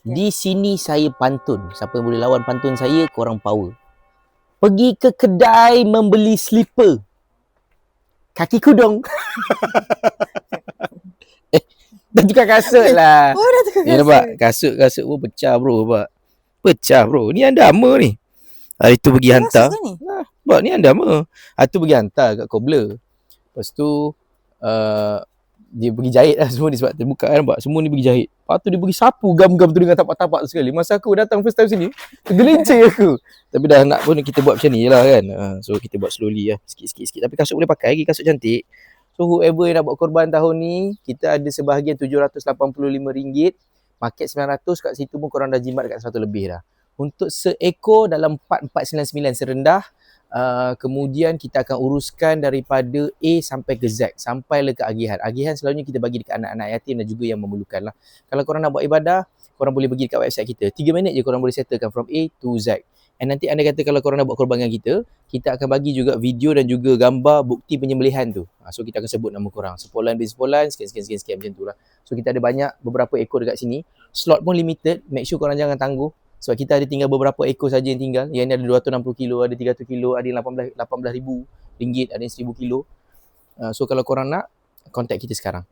Di sini saya pantun. Siapa yang boleh lawan pantun saya, korang power. Pergi ke kedai membeli slipper. Kaki kudung. Dah tukar kasut lah. Oh, dah tukar Ni nampak, kasut pun pecah bro, nampak. Pecah bro. Ni andama ni. Hari tu pergi hantar. Ni? Nampak ni andama. Hari tu pergi hantar kat cobbler. Lepas tu dia pergi jahit lah semua ni sebab terbuka kan, nampak. Semua ni pergi jahit. Lepas tu dia pergi sapu gam-gam tu dengan tapak-tapak sekali. Masa aku datang first time sini, tergelincir aku. Tapi dah nak pun kita buat macam ni je lah kan. So kita buat slowly lah, sikit-sikit. Tapi kasut boleh pakai lagi, kasut cantik. So whoever yang nak buat korban tahun ni, kita ada sebahagian RM785. Market 900, kat situ pun korang dah jimat dekat 100 lebih dah. Untuk seekor dalam 4499 serendah. Kemudian kita akan uruskan daripada A sampai ke Z, sampai ke agihan. Agihan selalunya kita bagi dekat anak-anak yatim dan juga yang memerlukan lah. Kalau korang nak buat ibadah, korang boleh pergi dekat website kita. 3 minit je korang boleh settlekan from A to Z. And nanti anda kata kalau korang nak buat korban dengan kita akan bagi juga video dan juga gambar bukti penyembelihan tu. So kita akan sebut nama korang. Sepolan bin sepolan, sekian macam tu lah. So kita ada banyak, beberapa ekor dekat sini. Slot pun limited, make sure korang jangan tangguh. Sebab kita ada tinggal beberapa ekor saja yang tinggal. Yang ni ada 260 kilo, ada 300 kilo, ada yang 18,000 ringgit, ada yang 1,000 kilo. So kalau korang nak, contact kita sekarang.